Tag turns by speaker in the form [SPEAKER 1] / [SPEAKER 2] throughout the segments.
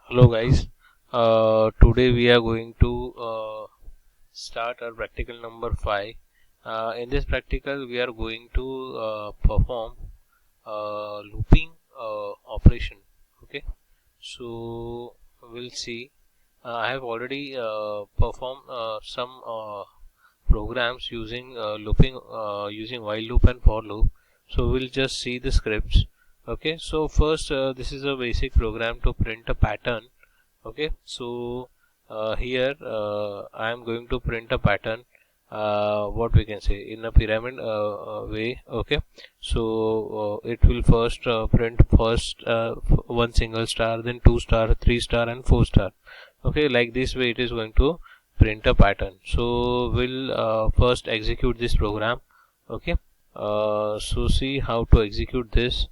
[SPEAKER 1] Hello guys, today we are going to start our practical number 5. In this practical we are going to perform looping operation. Okay, so we'll see. I have already performed some programs using looping, using while loop and for loop. So we'll just see the scripts. Okay, so first this is a basic program to print a pattern. Okay, so here I am going to print a pattern, what we can say, in a pyramid way. Okay, so it will first print first one single star, then 2 star, 3 star and 4 star. Okay, like this way it is going to print a pattern. So we'll first execute this program. Okay, so see how to execute this.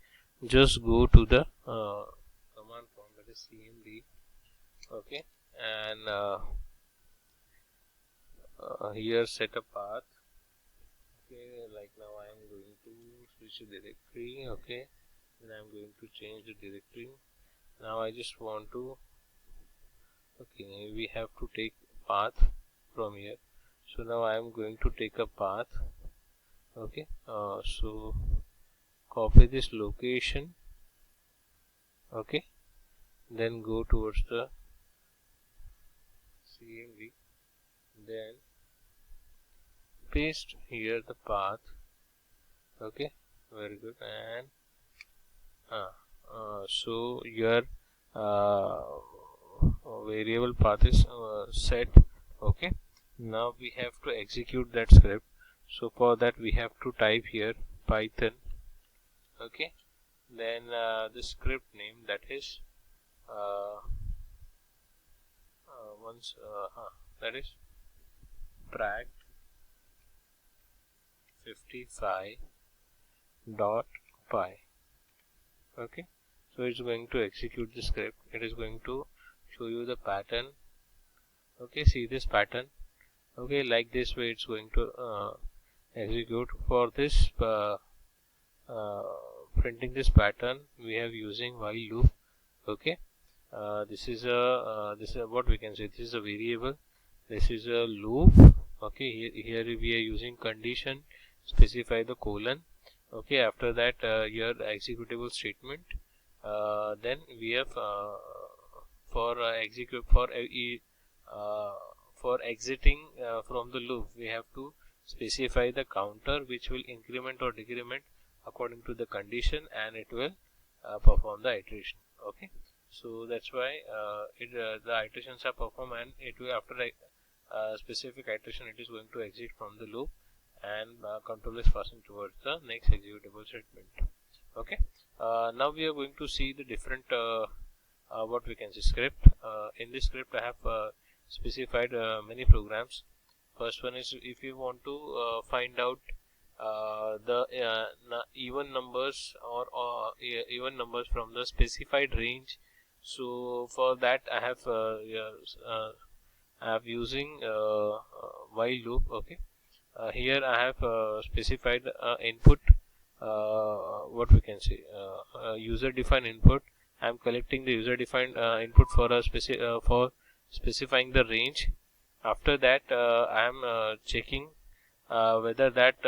[SPEAKER 1] Just go to the command prompt, that is cmd. Okay, and here set a path. Okay, like now I am going to switch the directory. Okay, then I am going to change the directory. Now I just want to, okay, we have to take path from here. So now I am going to take a path. Okay, so copy this location. Okay, then go towards the cmd, then paste here the path. Okay, very good. And so your uh, variable path is set. Okay, now we have to execute that script. So for that we have to type here python. Okay, then the script name, that is once that is pract 55.py. Okay, so it's going to execute the script. It is going to show you the pattern. Okay, see this pattern. Okay, like this way it's going to execute. For this printing this pattern we have using while loop. Okay, this is what we can say, this is a variable, this is a loop. Okay, here we are using condition, specify the colon. Okay, after that your executable statement. Then we have for execute for exiting from the loop, we have to specify the counter which will increment or decrement according to the condition, and it will perform the iteration. Okay, so that's why the iterations are performed, and it will, after a specific iteration, it is going to exit from the loop, and control is passing towards the next executable statement. Okay, now we are going to see the different what we can say script. In this script I have specified many programs. First one is, if you want to find out the even numbers or even numbers from the specified range. So for that I have using while loop. Okay, here I have specified input, what we can say, user defined input. I am collecting the user defined input for a for specifying the range. After that I am checking whether that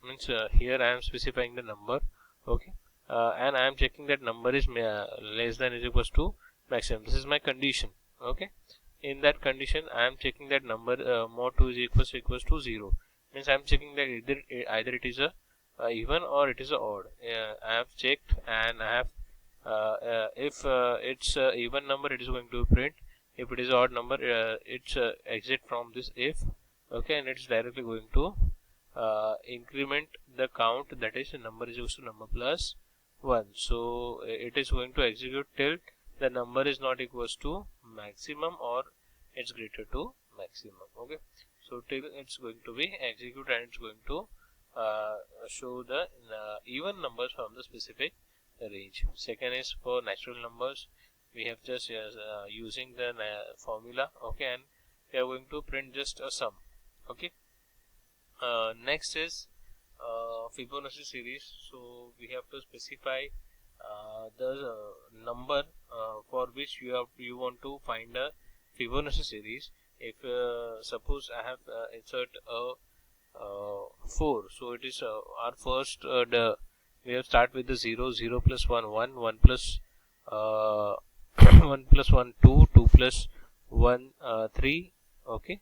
[SPEAKER 1] means here I am specifying the number. Okay, and I am checking that number is less than is equals to maximum. This is my condition. Okay, in that condition I am checking that number more 2 is equals to 0. Means I am checking that either it is a even or it is a odd. I have checked, and I have if it's a even number, it is going to print. If it is odd number, it's exit from this if. Okay, and it's directly going to increment the count, that is number is equals to number plus 1. So it is going to execute till the number is not equals to maximum or it's greater to maximum. Okay, so till it's going to be execute, and it's going to show the even numbers from the specific range. Second is for natural numbers. We have just using the formula. Okay, and we are going to print just a sum. Okay, next is Fibonacci series. So we have to specify the number for which you want to find a Fibonacci series. If suppose I have insert a 4, so it is our first we have start with the 0, 0 plus 1, 1, 1 plus 1 plus 1, 2, 2 plus 1, 3, okay,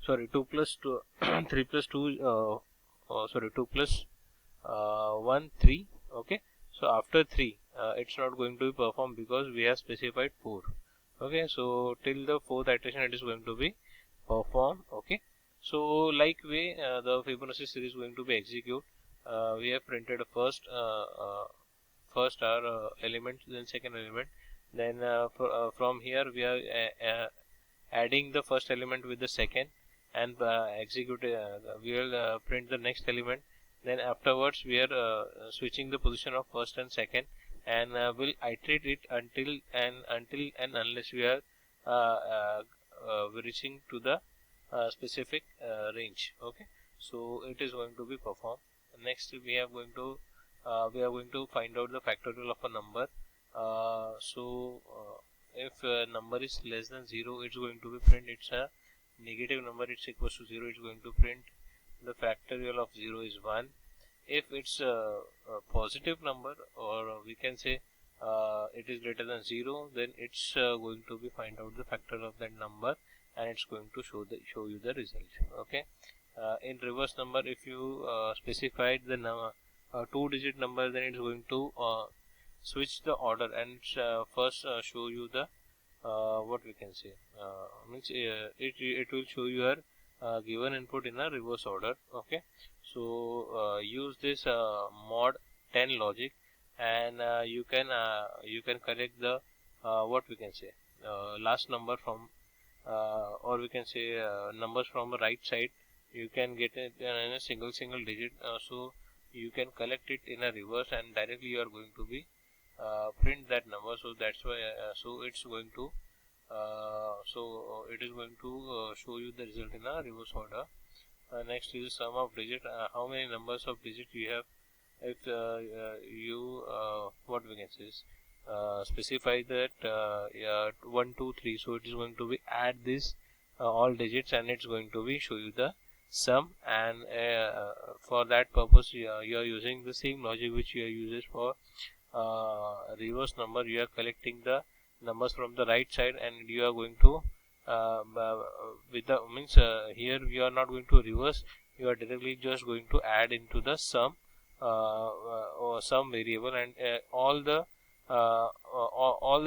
[SPEAKER 1] sorry, 2 plus 2, 3 plus 2, sorry, 2 plus 1, 3, okay. So after 3, it's not going to be performed because we have specified 4, okay. So till the 4th iteration it is going to be performed, okay. So like way the Fibonacci series is going to be execute. We have printed a first our element, then second element, then from here we are adding the first element with the second, and execute we will print the next element. Then afterwards we are switching the position of first and second, and will iterate it until and unless we are reaching to the specific range, okay. So it is going to be performed. Next we are going to find out the factorial of a number. If number is less than 0, it's going to be print it's a negative number. It's equals to 0, it's going to print the factorial of 0 is 1. If it's a positive number, or we can say it is greater than 0, then it's going to be find out the factor of that number, and it's going to show you the result, okay. In reverse number, if you specified the 2-digit number, then it's going to switch the order, and first show you the what we can say means it will show your given input in a reverse order, okay. So use this mod 10 logic, and you can correct the what we can say last number from or we can say numbers from the right side. You can get it in a single digit, so you can collect it in a reverse, and directly you are going to be print that number. So that's why so it's going to it is going to show you the result in a reverse order. Next is the sum of digit. How many numbers of digit you have. If you what we can say is specify that 1, 2, 3, so it is going to be add this all digits, and it's going to be show you the sum. And for that purpose you are using the same logic which you are uses for reverse number. You are collecting the numbers from the right side, and you are going to with the means here you are not going to reverse, you are directly just going to add into the sum or sum variable, and all the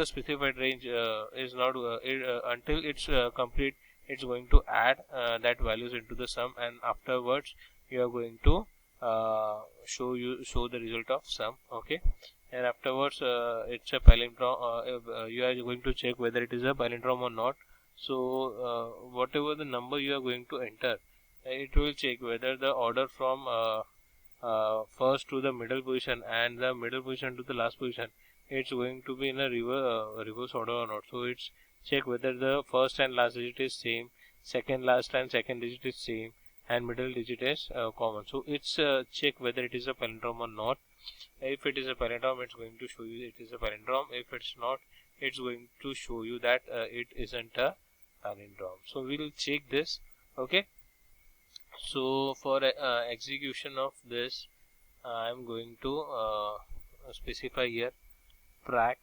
[SPEAKER 1] specified range is not until it's complete, it's going to add that values into the sum, and afterwards you are going to show the result of sum, okay. And afterwards it's a palindrome. You are going to check whether it is a palindrome or not. So whatever the number you are going to enter, it will check whether the order from first to the middle position and the middle position to the last position, it's going to be in a reverse order or not. So it's check whether the first and last digit is same, second last and second digit is same, and middle digit is common. So it's check whether it is a palindrome or not. If it is a palindrome, it's going to show you it is a palindrome. If it's not, it's going to show you that it isn't a palindrome. So we'll check this, okay. So for execution of this, I'm going to specify here frac.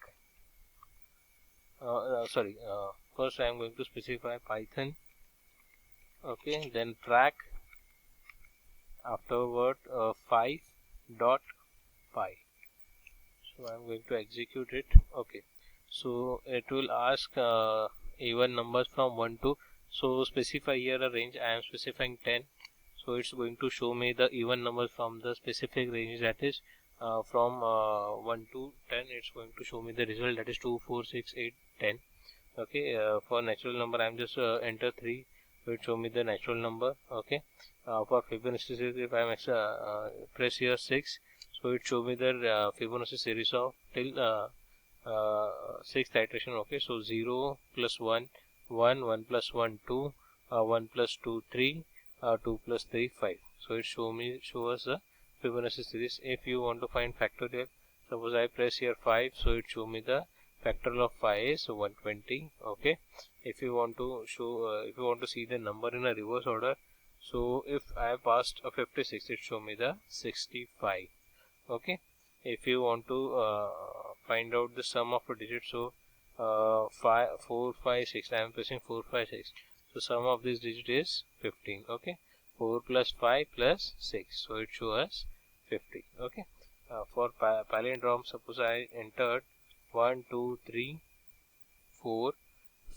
[SPEAKER 1] First I'm going to specify Python, okay, then frac, afterward 5.py. So I'm going to execute it, okay. So it will ask even numbers from 1 to, so specify here a range. I am specifying 10, so it's going to show me the even numbers from the specific range, that is from 1 to 10. It's going to show me the result, that is 2, 4, 6, 8, 10, okay. For natural number I'm just enter 3, so it show me the natural number, okay. For Fibonacci series, if I press here 6, so it show me the Fibonacci series of till 6th iteration, okay. So 0 plus 1, 1, 1 plus 1, 2, 1 plus 2, 3, 2 plus 3, 5. So it show us the Fibonacci series. If you want to find factorial, suppose I press here 5, so it show me the factorial of 5 is 120. Okay, if you want to show if you want to see the number in a reverse order, so if I have passed a 56, it show me the 65. Okay, if you want to find out the sum of a digit, so 4 5 6, I am pressing 4 5 6, so sum of this digit is 15. Okay, 4 plus 5 plus 6, so it shows us 50. Okay, for palindrome, suppose I entered 1 2 3 4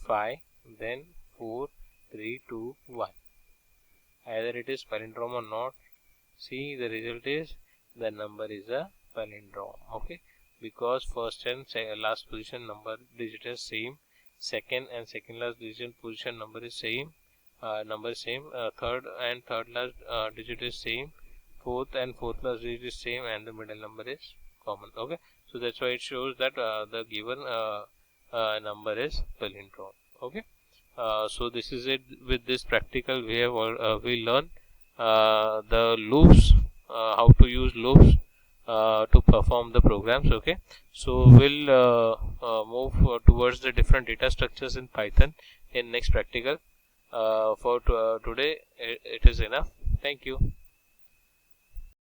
[SPEAKER 1] 5, then 4 3 2 1, either it is palindrome or not. See, the result is the number is a palindrome. Okay, because first and last position number digit is same, second and second last digit position number is same, third and third last digit is same, fourth and fourth last digit is same, and the middle number is common. Okay, so that's why it shows that the given number is palindrome. Okay, so this is it. With this practical, we have we learn the loops, how to use loops to perform the programs. Okay, so we'll move towards the different data structures in Python in next practical. For today, it is enough. Thank you.